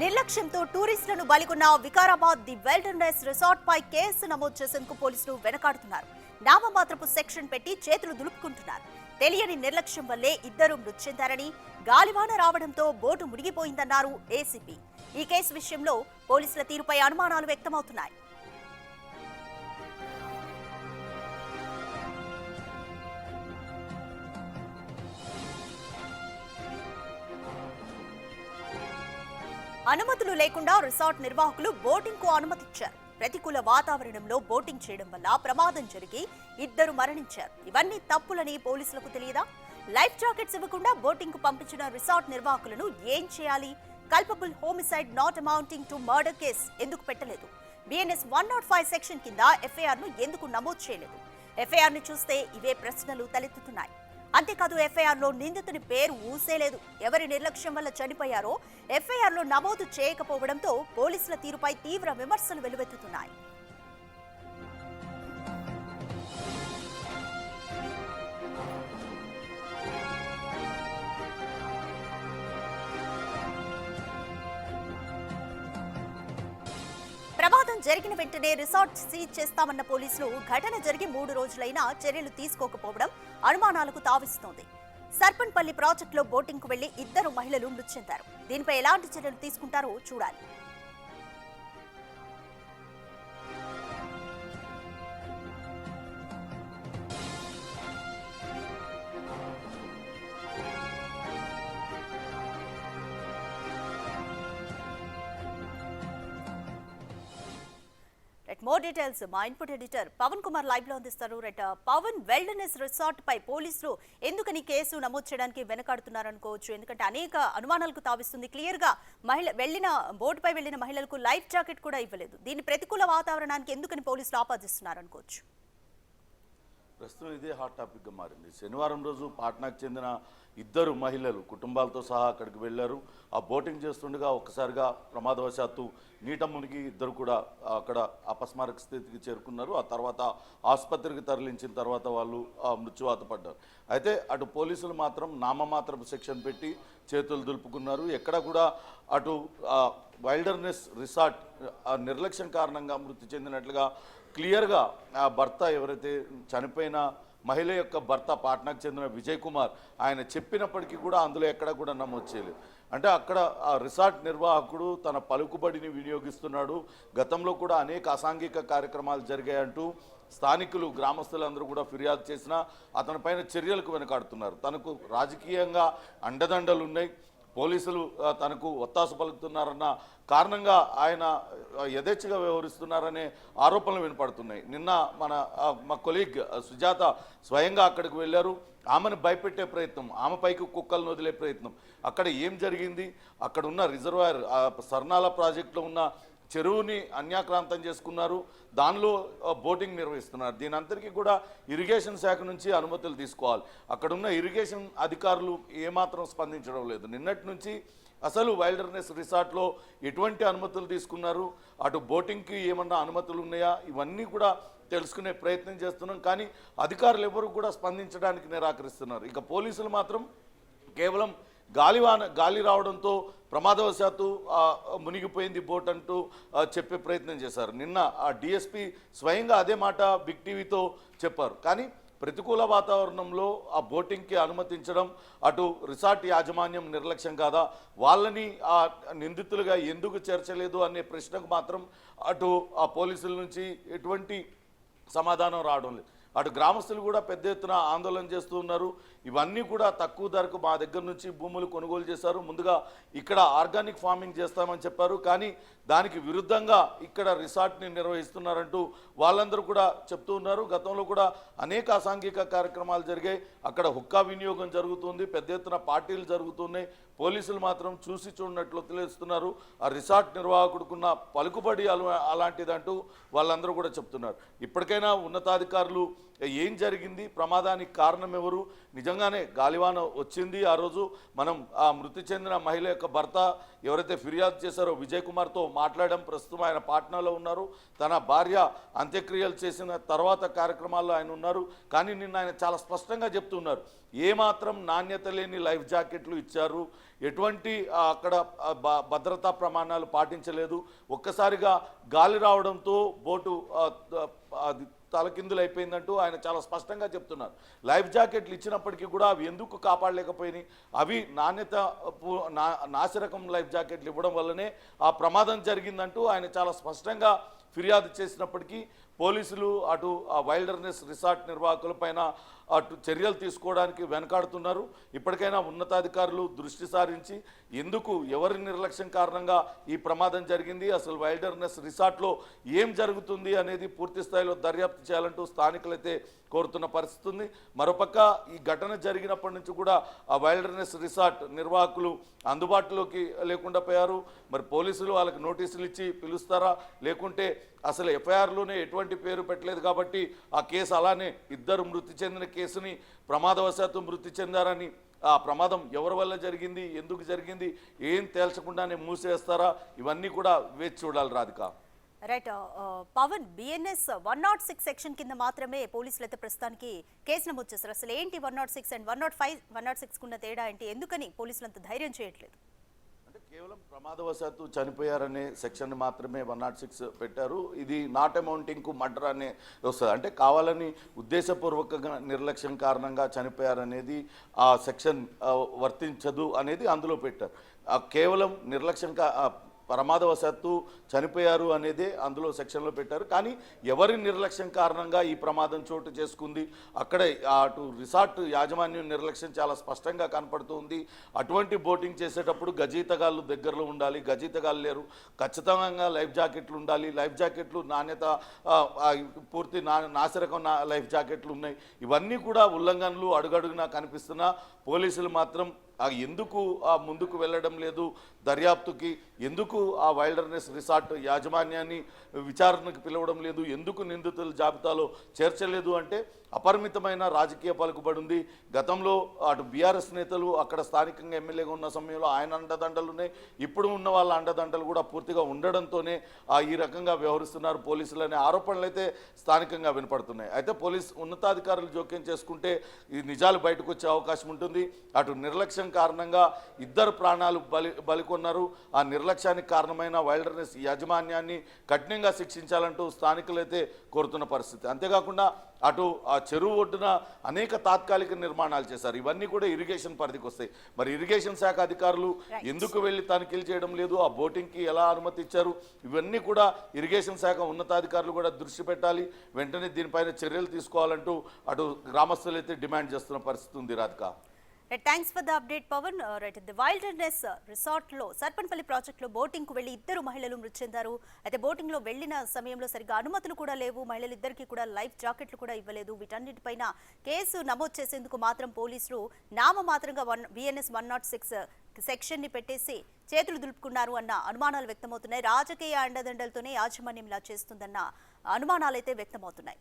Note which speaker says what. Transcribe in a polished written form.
Speaker 1: నిర్లక్ష్యంతో టూరిస్టులను బలిగొన్న వికారాబాద్ ది వెల్డర్నెస్ రిసార్ట్ పై కేసు నమోదు చేసేందుకు పోలీసులు వెనకాడుతున్నారు. నామమాత్రపు సెక్షన్ పెట్టి చేతులు దులుపుకుంటున్నారు. తెలియని నిర్లక్ష్యం వల్లే ఇద్దరు మృతి చెందారని, గాలివాన రావడంతో బోటు మునిగిపోయిందన్నారు ఏసీపీ. ఈ కేసు విషయంలో పోలీసుల తీరుపై అనుమానాలు వ్యక్తమవుతున్నాయి. అనుమతులు లేకుండా రిసార్ట్ నిర్వాహకులు బోటింగ్ కు అనుమతిచ్చారు. ప్రతికూల వాతావరణంలో బోటింగ్ చేయడం వల్ల ప్రమాదం జరిగి ఇద్దరు మరణించారు. ఇవన్నీ తప్పులని పోలీసులకు తెలియదా? లైఫ్ జాకెట్స్ ఇవ్వకుండా బోటింగ్ కు పంపించిన రిసార్ట్ నిర్వాహకులను ఏం చేయాలి? Culpable homicide not amounting to murder case ఎందుకు పెట్టలేదు? BNS 105 సెక్షన్ కింద ఎఫ్ఐఆర్ ను ఎందుకు నమోదు చేయలేదు? ఎఫ్ఐఆర్ ను చూస్తే ఇవే ప్రశ్నలు తలెత్తుతున్నాయి. అంతేకాదు, ఎఫ్ఐఆర్ లో నిందితుని పేరు ఊసేలేదు. ఎవరి నిర్లక్ష్యం వల్ల చనిపోయారో ఎఫ్ఐఆర్ లో నమోదు చేయకపోవడంతో పోలీసుల తీరుపై తీవ్ర విమర్శలు వెల్లువెత్తుతున్నాయి. ప్రమాదం జరిగిన వెంటనే రిసార్ట్ సీజ్ చేస్తామన్న పోలీసులు ఘటన జరిగి 3 రోజులైనా చర్యలు తీసుకోకపోవడం అనుమానాలకు తావిస్తోంది. సర్పన్పల్లి ప్రాజెక్టులో బోటింగ్ కు వెళ్లి ఇద్దరు మహిళలు మృతి చెందారు. దీనిపై ఎలాంటి చర్యలు తీసుకుంటారో చూడాలి. మోర్ డీటెయిల్స్ మా input editor Pavan Kumar live లో అందిస్తారు. పవన్, వెల్డర్నెస్ రిసార్ట్ పై పోలీసులు ఎందుకని కేసు నమోదు చేయడానికి వెనకాడుతున్నారనుకోవచ్చు? ఎందుకంటే అనేక అనుమానాలకు తావిస్తుంది. క్లియర్ గా బోటుపై వెళ్లిన మహిళలకు లైఫ్ జాకెట్ కూడా ఇవ్వలేదు. దీని ప్రతికూల వాతావరణానికి ఎందుకని పోలీసులు ఆపాదిస్తున్నారు అనుకోవచ్చు?
Speaker 2: ప్రస్తుతం ఇదే హాట్ టాపిక్గా మారింది. శనివారం రోజు పాట్నాకు చెందిన ఇద్దరు మహిళలు కుటుంబాలతో సహా అక్కడికి వెళ్లారు. ఆ బోటింగ్ చేస్తుండగా ఒక్కసారిగా ప్రమాదవశాత్తు నీట మునిగి ఇద్దరు కూడా అక్కడ అపస్మారక స్థితికి చేరుకున్నారు. ఆ తర్వాత ఆసుపత్రికి తరలించిన తర్వాత వాళ్ళు మృత్యువాత పడ్డారు. అయితే అటు పోలీసులు మాత్రం నామమాత్రపు సెక్షన్ పెట్టి చేతులు దులుపుకున్నారు. ఎక్కడ కూడా అటు వైల్డర్నెస్ రిసార్ట్ నిర్లక్ష్యం కారణంగా మృతి చెందినట్లుగా క్లియర్గా ఆ భర్త ఎవరైతే చనిపోయిన మహిళ యొక్క భర్త పాట్నాకు చెందిన విజయ్ కుమార్ ఆయన చెప్పినప్పటికీ కూడా అందులో ఎక్కడ కూడా నమోదు చేయలేదు. అంటే అక్కడ ఆ రిసార్ట్ నిర్వాహకుడు తన పలుకుబడిని వినియోగిస్తున్నాడు. గతంలో కూడా అనేక అసాంఘిక కార్యక్రమాలు జరిగాయంటూ స్థానికులు గ్రామస్తులందరూ కూడా ఫిర్యాదు చేసినా అతనిపైన చర్యలకు వెనకాడుతున్నారు. తనకు రాజకీయంగా అండదండలు ఉన్నాయి, పోలీసులు తనకు ఒత్తాసు పలుకుతున్నారన్న కారణంగా ఆయన యథేచ్ఛగా వ్యవహరిస్తున్నారనే ఆరోపణలు వినపడుతున్నాయి. నిన్న మా కొలీగ్ సుజాత స్వయంగా అక్కడికి వెళ్ళారు. ఆమెను భయపెట్టే ప్రయత్నం, ఆమె పైకి కుక్కలను వదిలే ప్రయత్నం. అక్కడ ఏం జరిగింది? అక్కడ ఉన్న రిజర్వాయర్ సర్నాల ప్రాజెక్టులో ఉన్న చెరువుని అన్యాక్రాంతం చేసుకున్నారు. దానిలో బోటింగ్ నిర్వహిస్తున్నారు. దీని అంతటికీ కూడా ఇరిగేషన్ శాఖ నుంచి అనుమతులు తీసుకోవాలి. అక్కడున్న ఇరిగేషన్ అధికారులు ఏమాత్రం స్పందించడం లేదు. నిన్నటి నుంచి అసలు వైల్డర్నెస్ రిసార్ట్లో ఎటువంటి అనుమతులు తీసుకున్నారు, అటు బోటింగ్కి ఏమన్నా అనుమతులు ఉన్నాయా, ఇవన్నీ కూడా తెలుసుకునే ప్రయత్నం చేస్తున్నాం. కానీ అధికారులు ఎవరు కూడా స్పందించడానికి నిరాకరిస్తున్నారు. ఇక పోలీసులు మాత్రం కేవలం గాలి రావడంతో ప్రమాదవశాత్తు మునిగిపోయింది బోట్ అంటూ చెప్పే ప్రయత్నం చేశారు. నిన్న ఆ డిఎస్పీ స్వయంగా అదే మాట బిగ్ టీవీతో చెప్పారు. కానీ ప్రతికూల వాతావరణంలో ఆ బోటింగ్కి అనుమతించడం అటు రిసార్ట్ యాజమాన్యం నిర్లక్ష్యం కాదా, వాళ్ళని ఆ నిందితులుగా ఎందుకు చేర్చలేదు అనే ప్రశ్నకు మాత్రం అటు ఆ పోలీసుల నుంచి ఎటువంటి సమాధానం రావడం లేదు. అటు గ్రామస్తులు కూడా పెద్ద ఎత్తున ఆందోళన చేస్తూ ఉన్నారు. ఇవన్నీ కూడా తక్కువ ధరకు మా దగ్గర నుంచి భూములు కొనుగోలు చేశారు. ముందుగా ఇక్కడ ఆర్గానిక్ ఫార్మింగ్ చేస్తామని చెప్పారు. కానీ దానికి విరుద్ధంగా ఇక్కడ రిసార్ట్ని నిర్వహిస్తున్నారంటూ వాళ్ళందరూ కూడా చెప్తూ ఉన్నారు. గతంలో కూడా అనేక అసాంఘిక కార్యక్రమాలు జరిగాయి. అక్కడ హుక్కా వినియోగం జరుగుతుంది, పెద్ద ఎత్తున పార్టీలు జరుగుతున్నాయి. పోలీసులు మాత్రం చూసి చూడనట్లు తెలుస్తున్నారు. ఆ రిసార్ట్ నిర్వాహకుడుకున్న పలుకుబడి అలాంటిదంటూ వాళ్ళందరూ కూడా చెప్తున్నారు. ఇప్పటికైనా ఉన్నతాధికారులు ఏం జరిగింది, ప్రమాదానికి కారణం ఎవరు, నిజంగానే గాలివాన వచ్చింది ఆ రోజు. మనం ఆ మృతి చెందిన మహిళ యొక్క భర్త ఎవరైతే ఫిర్యాదు చేశారో విజయ్ కుమార్తో మాట్లాడడం. ప్రస్తుతం ఆయన పాట్నాలో ఉన్నారు. తన భార్య అంత్యక్రియలు చేసిన తర్వాత కార్యక్రమాల్లో ఆయన ఉన్నారు. కానీ నిన్న ఆయన చాలా స్పష్టంగా చెప్తున్నారు, ఏమాత్రం నాణ్యత లేని లైఫ్ జాకెట్లు ఇచ్చారు, ఎటువంటి అక్కడ భద్రతా ప్రమాణాలు పాటించలేదు, ఒక్కసారిగా గాలి రావడంతో బోటు అది తలకిందులు అయిపోయిందంటూ ఆయన చాలా స్పష్టంగా చెప్తున్నారు. లైఫ్ జాకెట్లు ఇచ్చినప్పటికీ కూడా అవి ఎందుకు కాపాడలేకపోయినాయి, అవి నాసిరకం లైఫ్ జాకెట్లు ఇవ్వడం వల్లనే ఆ ప్రమాదం జరిగిందంటూ ఆయన చాలా స్పష్టంగా ఫిర్యాదు చేసినప్పటికీ పోలీసులు అటు ఆ వైల్డర్నెస్ రిసార్ట్ నిర్వాహకులపైన అటు చర్యలు తీసుకోవడానికి వెనకాడుతున్నారు. ఇప్పటికైనా ఉన్నతాధికారులు దృష్టి సారించి ఎందుకు, ఎవరి నిర్లక్ష్యం కారణంగా ఈ ప్రమాదం జరిగింది, అసలు వైల్డర్నెస్ రిసార్ట్లో ఏం జరుగుతుంది అనేది పూర్తి స్థాయిలో దర్యాప్తు చేయాలంటూ స్థానికులైతే కోరుతున్న పరిస్థితి ఉంది. మరోపక్క ఈ ఘటన జరిగినప్పటి నుంచి కూడా ఆ వైల్డర్నెస్ రిసార్ట్ నిర్వాహకులు అందుబాటులోకి లేకుండా పోయారు. మరి పోలీసులు వాళ్ళకి నోటీసులు ఇచ్చి పిలుస్తారా, లేకుంటే అసలు ఎఫ్ఐఆర్లోనే ఎటువంటి పేరు పెట్టలేదు కాబట్టి ఆ కేసు అలానే ఇద్దరు మృతి చెందిన కేసుని ప్రమాదవశాత్తు మృతి చెందారని, ఆ ప్రమాదం ఎవరి వల్ల జరిగింది, ఎందుకు జరిగింది, ఏం తేల్చకుండానే మూసేస్తారా, ఇవన్నీ కూడా వేచి చూడాలి Radhika.
Speaker 1: Right Pavan, BNS 106 section కింద మాత్రమే పోలీసులు అయితే ప్రస్తుతానికి కేసు నమోదు చేస్తారు. అసలు ఏంటి 106 అండ్ 105 106 కున్న తేడా ఏంటి, ఎందుకని పోలీసులు అంత ధైర్యం చేయట్లేదు?
Speaker 2: అంటే కేవలం ప్రమాదవశాత్తు చనిపోయారనే సెక్షన్ మాత్రమే 106 పెట్టారు. ఇది నాట్ అమౌంటింగ్ కు మర్డర్ అనే వస్తుంది. అంటే కావాలని ఉద్దేశపూర్వకంగా నిర్లక్ష్యం కారణంగా చనిపోయారనేది ఆ సెక్షన్ వర్తించదు అనేది అందులో పెట్టారు. కేవలం నిర్లక్ష్యం ప్రమాదవశాత్తు చనిపోయారు అనేదే అందులో సెక్షన్లో పెట్టారు. కానీ ఎవరి నిర్లక్ష్యం కారణంగా ఈ ప్రమాదం చోటు చేసుకుంది, అక్కడ అటు రిసార్ట్ యాజమాన్యం నిర్లక్ష్యం చాలా స్పష్టంగా కనపడుతుంది. అటువంటి బోటింగ్ చేసేటప్పుడు గజీతగాళ్ళు దగ్గరలో ఉండాలి, గజీతగాళ్ళు లేరు. ఖచ్చితంగా లైఫ్ జాకెట్లు ఉండాలి, లైఫ్ జాకెట్లు నాణ్యత పూర్తి నాసిరకం లైఫ్ జాకెట్లు ఉన్నాయి. ఇవన్నీ కూడా ఉల్లంఘనలు అడుగడుగునా కనిపిస్తున్నా పోలీసులు మాత్రం ఎందుకు ముందుకు వెళ్ళడం లేదు దర్యాప్తుకి, ఎందుకు ఆ వైల్డర్నెస్ రిసార్ట్ యాజమాన్యాన్ని విచారణకు పిలవడం లేదు, ఎందుకు నిందితుల జాబితాలో చేర్చలేదు అంటే అపరిమితమైన రాజకీయ పలుకుబడి ఉంది. గతంలో అటు బీఆర్ఎస్ నేతలు అక్కడ స్థానికంగా ఎమ్మెల్యేగా ఉన్న సమయంలో ఆయన అండదండలు ఉన్నాయి, ఇప్పుడు ఉన్న వాళ్ళ అండదండలు కూడా పూర్తిగా ఉండడంతోనే ఈ రకంగా వ్యవహరిస్తున్నారు పోలీసులు అనే ఆరోపణలు అయితే స్థానికంగా వినపడుతున్నాయి. అయితే పోలీస్ ఉన్నతాధికారులు జోక్యం చేసుకుంటే ఈ నిజాలు బయటకు వచ్చే అవకాశం ఉంటుంది. అటు నిర్లక్ష్యం కారణంగా ఇద్దరు ప్రాణాలు బలికొన్నారు. ఆ నిర్లక్ష్యానికి కారణమైన వైల్డర్నెస్ యాజమాన్యాన్ని కఠినంగా శిక్షించాలంటూ స్థానికులైతే కోరుతున్న పరిస్థితి. అంతేకాకుండా అటు ఆ చెరువు ఒడ్డున అనేక తాత్కాలిక నిర్మాణాలు చేశారు. ఇవన్నీ కూడా ఇరిగేషన్ పరిధికి వస్తాయి. మరి ఇరిగేషన్ శాఖ అధికారులు ఎందుకు వెళ్ళి తనిఖీలు చేయడం లేదు, ఆ బోటింగ్కి ఎలా అనుమతి ఇచ్చారు, ఇవన్నీ కూడా ఇరిగేషన్ శాఖ ఉన్నతాధికారులు కూడా దృష్టి పెట్టాలి. వెంటనే దీనిపైన చర్యలు తీసుకోవాలంటూ అటు గ్రామస్తులు అయితే డిమాండ్ చేస్తున్న పరిస్థితి ఉంది Radhika.
Speaker 1: Thanks for the update Pavan. Right, the wilderness resort లో సర్పన్పల్లి ప్రాజెక్ట్ లో బోటింగ్ కు వెళ్లి ఇద్దరు మహిళలు మృతి చెందారు. అయితే బోటింగ్ లో వెళ్లిన సమయంలో సరిగ్గా అనుమతులు కూడా లేవు, మహిళలిద్దరికీ కూడా లైఫ్ జాకెట్లు కూడా ఇవ్వలేదు. వీటన్నిటిపైన కేసు నమోదు చేసేందుకు మాత్రం పోలీసులు నామమాత్రంగా బిఎన్ఎస్ 106 సెక్షన్ ని పెట్టేసి చేతులు దులుపుకున్నారు అన్న అనుమానాలు వ్యక్తమవుతున్నాయి. రాజకీయ అండదండలతోనే యాజమాన్యం ఇలా చేస్తుందన్న అనుమానాలైతే వ్యక్తమవుతున్నాయి.